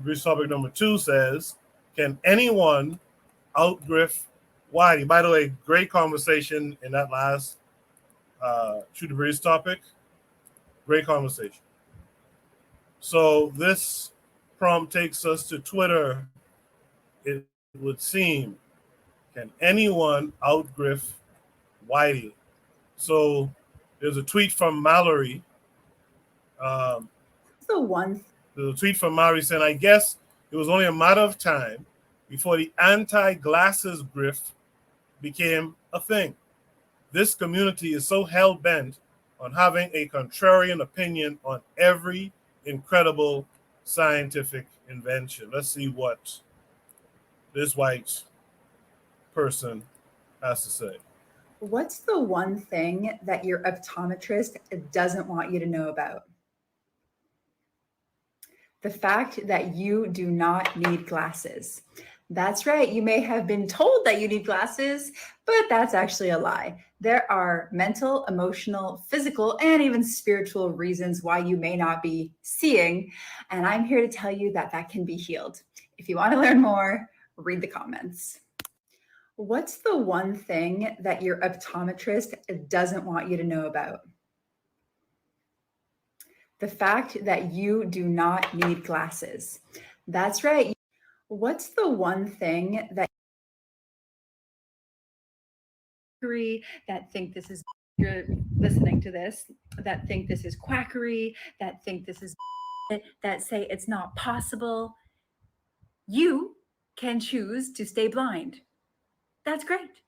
Brief topic number 2 says, can anyone outgrift Whitey? By the way, great conversation in that last Shoot the Breeze topic. Great conversation. So this prompt takes us to Twitter. It would seem, can anyone outgrift Whitey? So there's a tweet from Mallory. There's a tweet from Mallory saying, I guess it was only a matter of time before the anti-glasses grift became a thing. This community is so hell-bent on having a contrarian opinion on every incredible scientific invention. Let's see what this white person has to say. What's the one thing that your optometrist doesn't want you to know about? The fact that you do not need glasses. That's right. You may have been told that you need glasses, but that's actually a lie. There are mental, emotional, physical, and even spiritual reasons why you may not be seeing. And I'm here to tell you that that can be healed. If you want to learn more, read the comments. What's the one thing that your optometrist doesn't want you to know about? The fact that you do not need glasses. That's right. What's the one thing that think this is, you're listening to this, that think this is quackery, that think this is, that say it's not possible? You can choose to stay blind. That's great.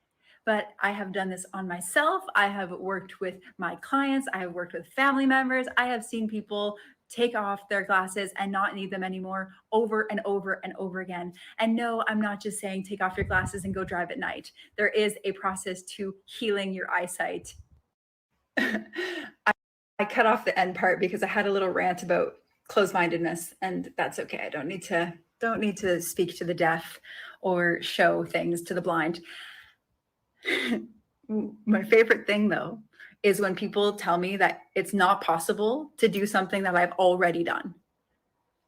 But I have done this on myself. I have worked with my clients. I have worked with family members. I have seen people take off their glasses and not need them anymore over and over and over again. And no, I'm not just saying take off your glasses and go drive at night. There is a process to healing your eyesight. I cut off the end part because I had a little rant about closed-mindedness, and that's okay. I don't need to speak to the deaf or show things to the blind. My favorite thing, though, is when people tell me that it's not possible to do something that I've already done.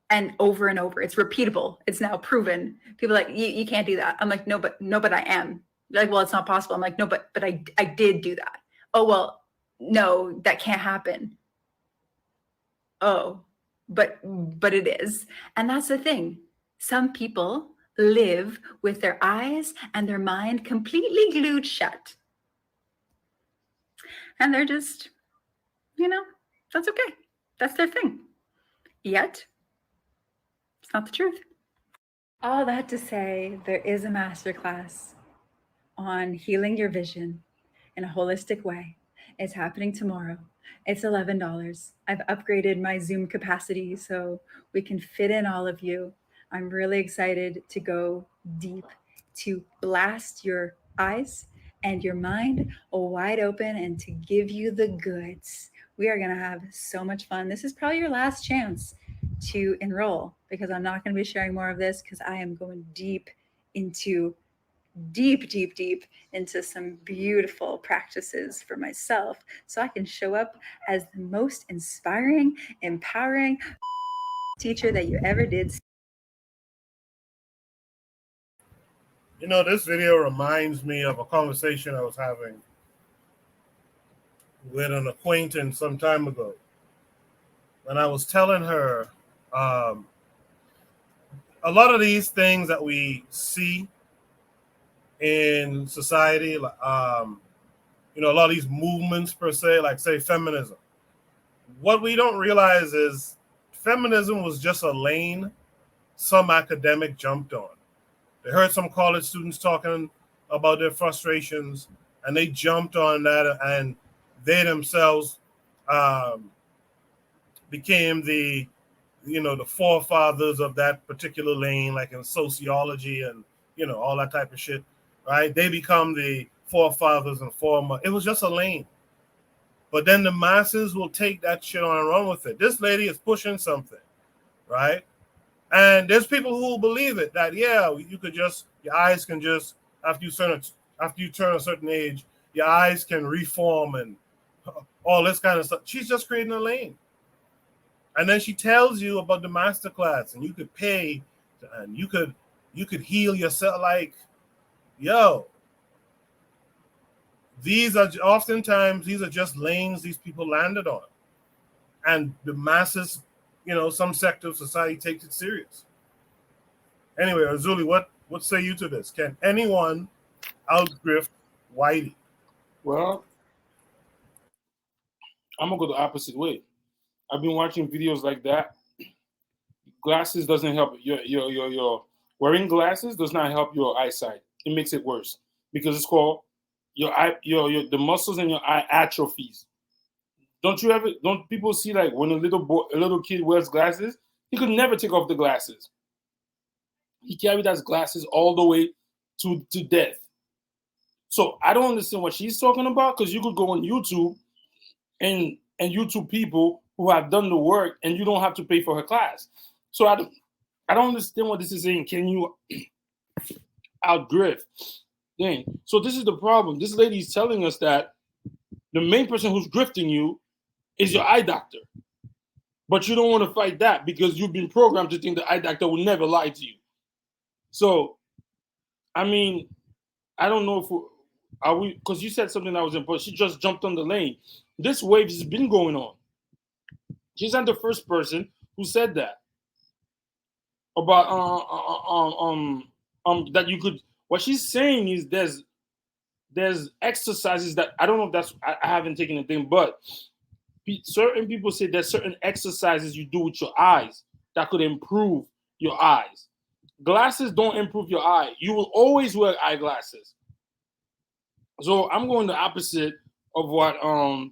And over, it's repeatable. It's now proven. People are like, you can't do that. I'm like, no, but I am. They're like, well, it's not possible. I'm like, no, but I did do that. Oh, well, no, that can't happen. Oh, but it is. And that's the thing. Some people live with their eyes and their mind completely glued shut. And they're just, that's okay. That's their thing. Yet, it's not the truth. All that to say, there is a masterclass on healing your vision in a holistic way. It's happening tomorrow. It's $11. I've upgraded my Zoom capacity so we can fit in all of you. I'm really excited to go deep, to blast your eyes and your mind wide open and to give you the goods. We are going to have so much fun. This is probably your last chance to enroll because I'm not going to be sharing more of this because I am going deep into some beautiful practices for myself so I can show up as the most inspiring, empowering teacher that you ever did. This video reminds me of a conversation I was having with an acquaintance some time ago. And I was telling her a lot of these things that we see in society, a lot of these movements per se, like say feminism. What we don't realize is feminism was just a lane some academic jumped on. They heard some college students talking about their frustrations, and they jumped on that, and they themselves became the forefathers of that particular lane, like in sociology and all that type of shit, right? They become the forefathers and it was just a lane. But then the masses will take that shit on and run with it. This lady is pushing something, right? And there's people who will believe it, that, yeah, your eyes can just, after you turn a certain age, your eyes can reform and all this kind of stuff. She's just creating a lane. And then she tells you about the master class, and you could pay, and you could heal yourself. Like, yo, these are oftentimes these are just lanes these people landed on, and the masses, some sector of society takes it serious. Anyway, Azuli, what say you to this? Can anyone outgrift Whitey? Well, I'm gonna go the opposite way. I've been watching videos like that. Glasses doesn't help your wearing glasses does not help your eyesight. It makes it worse because it's called your eye your the muscles in your eye atrophies. Don't people see, like, when a little kid wears glasses, he could never take off the glasses. He carried his glasses all the way to death. So I don't understand what she's talking about, because you could go on YouTube and YouTube people who have done the work, and you don't have to pay for her class. So I don't understand what this is saying. Can you outgrift? Dang. So this is the problem. This lady is telling us that the main person who's grifting you is your eye doctor. But you don't want to fight that because you've been programmed to think the eye doctor will never lie to you. So, I mean, I don't know if are we, because you said something that was important. She just jumped on the lane. This wave has been going on. She's not the first person who said that about that you could. What she's saying is there's exercises that I don't know if that's I haven't taken a thing, but certain people say there's certain exercises you do with your eyes that could improve your eyes. Glasses don't improve your eye. You will always wear eyeglasses. So I'm going the opposite of what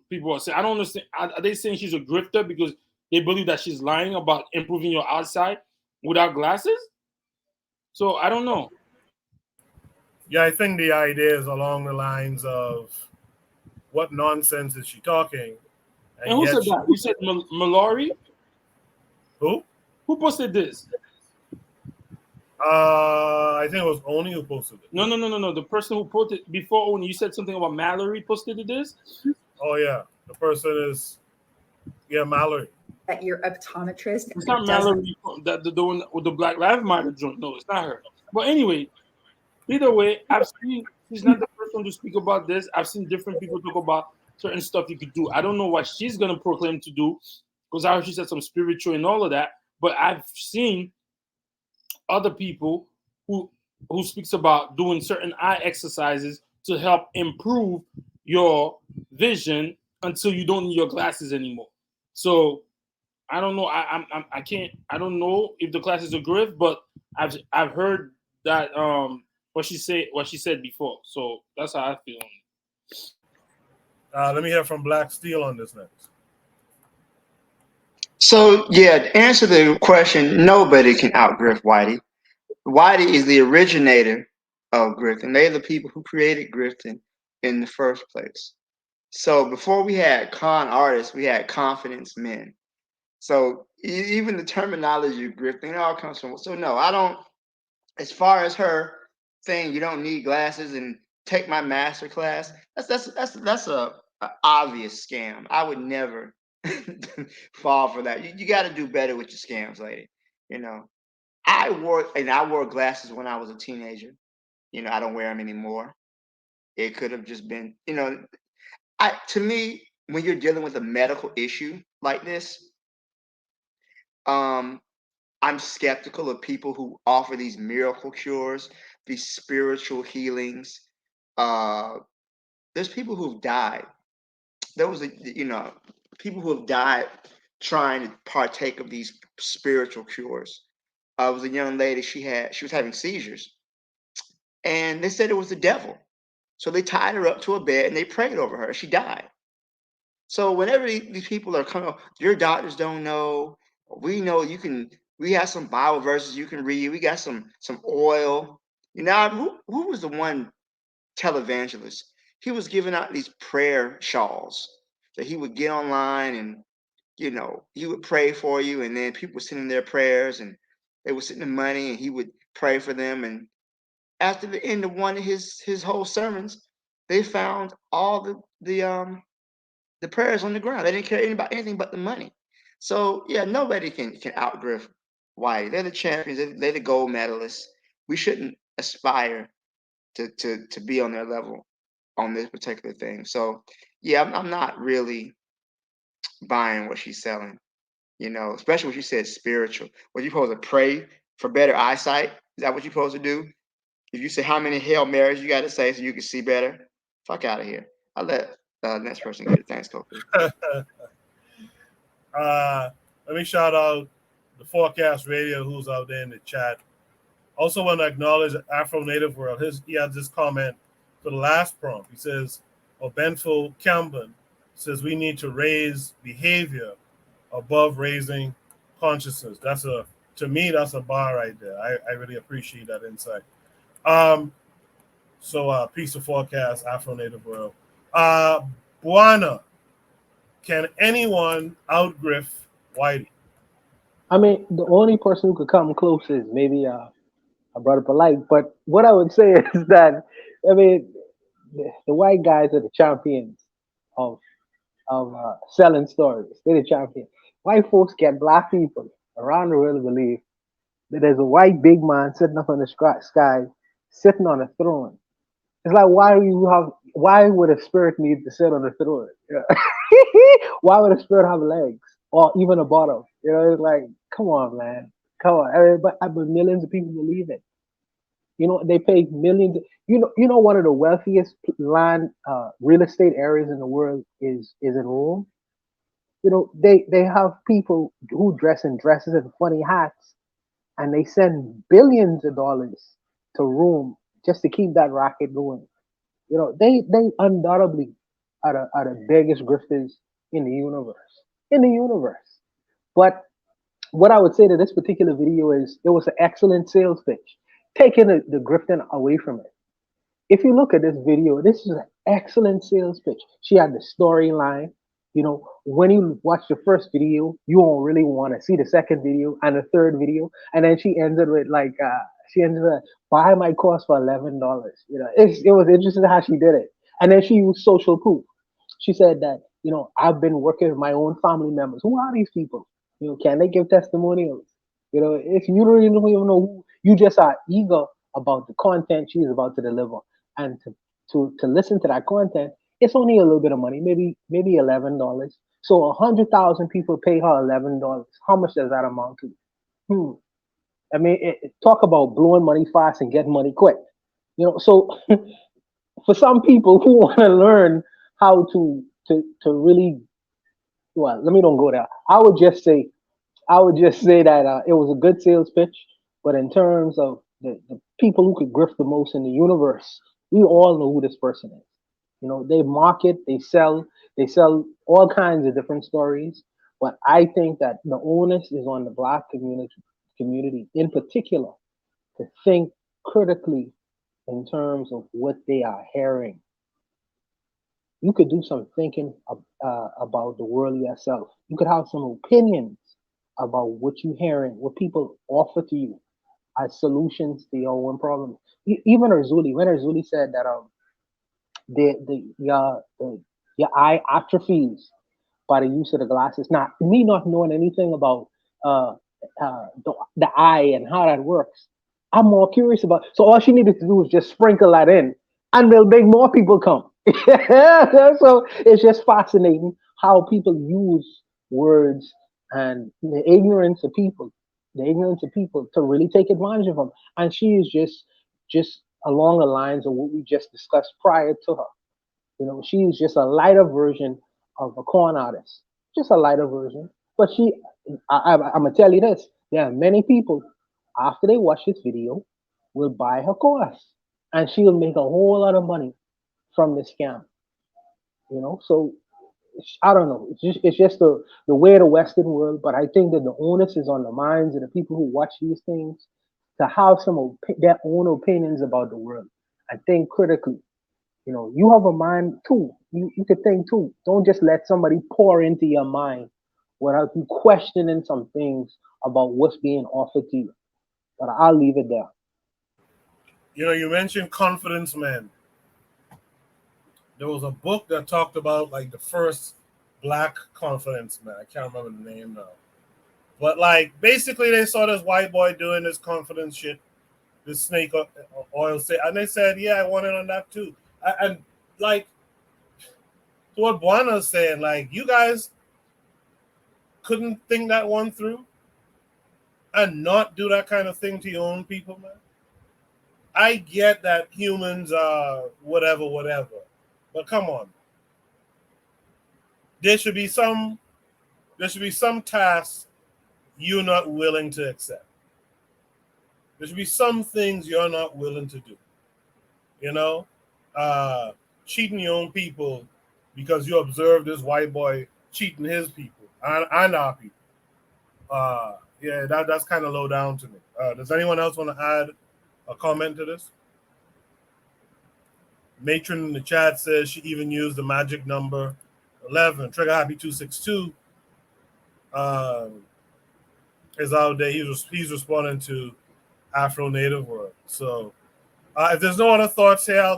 people are saying. I don't understand. Are they saying she's a grifter because they believe that she's lying about improving your eyesight without glasses? So I don't know. Yeah, I think the idea is along the lines of what nonsense is she talking? And who said that? You said Mallory? Who? Who posted this? I think it was Oni who posted it. No. The person who posted before Oni, you said something about Mallory posted this? Oh, yeah. The person is, Mallory. That your optometrist. It's not Mallory, the one with the Black Lives Matter joint. No, it's not her. But anyway, either way, I've seen, she's not the first one to speak about this. I've seen different people talk about certain stuff you could do. I don't know what she's going to proclaim to do, because I heard she said some spiritual and all of that. But I've seen other people who speaks about doing certain eye exercises to help improve your vision until you don't need your glasses anymore. So I don't know. I can't. I don't know if the class is a grift, but I've heard that what she said before. So that's how I feel. Let me hear from Black Steel on this next. So yeah, to answer the question, nobody can outgrift Whitey. Whitey is the originator of grifting. They're the people who created grifting in the first place. So before we had con artists, we had confidence men. So even the terminology of grifting, it all comes from. So no, I don't. As far as her saying you don't need glasses and take my master class, that's a obvious scam. I would never fall for that. You got to do better with your scams, lady. You know, I wore glasses when I was a teenager. I don't wear them anymore. It could have just been, to me, when you're dealing with a medical issue like this, I'm skeptical of people who offer these miracle cures, these spiritual healings. There's people who've died. There was people who have died trying to partake of these spiritual cures. It was a young lady. She was having seizures, and they said it was the devil. So they tied her up to a bed and they prayed over her. She died. So whenever these people are coming, your doctors don't know. We know you can. We have some Bible verses you can read. We got some oil. Who was the one televangelist? He was giving out these prayer shawls that he would get online, and he would pray for you, and then people would send him their prayers, and they would send him money, and he would pray for them. And after the end of one of his whole sermons, they found all the prayers on the ground. They didn't care about anything but the money. So yeah, nobody can outgrift Whitey. They're the champions. They're the gold medalists. We shouldn't aspire to be on their level on this particular thing. So yeah, I'm not really buying what she's selling. You know, especially when she said spiritual. What you supposed to pray for better eyesight? Is that what you're supposed to do? If you say how many Hail Marys you got to say so you can see better, fuck out of here. I'll let the next person get it. Thanks, Kofi. Let me shout out the 4Kast Radio who's out there in the chat. Also want to acknowledge Afro Native World. He has this comment for the last prompt. He says, Benful Camden says we need to raise behavior above raising consciousness. To me, that's a bar right there. I really appreciate that insight. So peace of 4Kast, Afro Native World. Buana, can anyone outgrift Whitey? I mean, the only person who could come close is maybe a brother Polite. But what I would say is that, I mean, the white guys are the champions of selling stories. They're the champions. White folks get black people around the world to believe that there's a white big man sitting up in the sky, sitting on a throne. It's like, why would a spirit need to sit on the throne? Yeah. Why would a spirit have legs or even a bottom? You know, it's like, come on, man. Come on. I mean, but millions of people believe it. You know, they pay millions. You know, one of the wealthiest land real estate areas in the world is in Rome. You know, they have people who dress in dresses and funny hats, and they send billions of dollars to Rome just to keep that racket going. You know, they undoubtedly are the biggest grifters in the universe. In the universe. But what I would say to this particular video is it was an excellent sales pitch, taking the grifting away from it. If you look at this video, this is an excellent sales pitch. She had the storyline. You know, when you watch the first video, you won't really want to see the second video and the third video. And then she ended with buy my course for $11. You know, it was interesting how she did it. And then she used social proof. She said that, you know, I've been working with my own family members. Who are these people? You know, can they give testimonials? You know, if you don't even know who, you just are eager about the content she is about to deliver. And to listen to that content, it's only a little bit of money, maybe $11. So 100,000 people pay her $11. How much does that amount to? I mean, talk about blowing money fast and getting money quick. You know, so for some people who want to learn how to really, well, let me don't go there. I would just say that it was a good sales pitch, but in terms of the people who could grift the most in the universe, we all know who this person is. You know, they market, they sell all kinds of different stories. But I think that the onus is on the black community in particular to think critically in terms of what they are hearing. You could do some thinking about the world yourself. You could have some opinions about what you're hearing, what people offer to you as solutions to your own problems. Even when Erzuli said that your eye atrophies by the use of the glasses. Now, me not knowing anything about the eye and how that works, I'm more curious about. So all she needed to do was just sprinkle that in, and they'll make more people come. So it's just fascinating how people use words and the ignorance of people to really take advantage of them. And she is just along the lines of what we just discussed prior to her. You know, she is just a lighter version of a corn artist, just a lighter version. But I'm gonna tell you this: there are many people after they watch this video will buy her course, and she will make a whole lot of money from this scam. You know, so I don't know. It's just the way of the Western world. But I think that the onus is on the minds of the people who watch these things to have their own opinions about the world and think critically. You know, you have a mind too. You could think too. Don't just let somebody pour into your mind without you questioning some things about what's being offered to you. But I'll leave it there. You know, you mentioned Confidence Man. There was a book that talked about like the first black confidence man. I can't remember the name now. But like basically they saw this white boy doing this confidence shit, this snake oil say, and they said, yeah, I want it on that too. And like to what Buana's saying, like you guys couldn't think that one through and not do that kind of thing to your own people, man. I get that humans are whatever. But come on. There should be some tasks you're not willing to accept. There should be some things you're not willing to do. You know? Cheating your own people because you observe this white boy cheating his people and our people. Yeah, that's kind of low down to me. Does anyone else want to add a comment to this? Matron in the chat says she even used the magic number 11. Trigger Happy 262 is out there. He's responding to Afro Native World. So if there's no other thoughts here, I'll go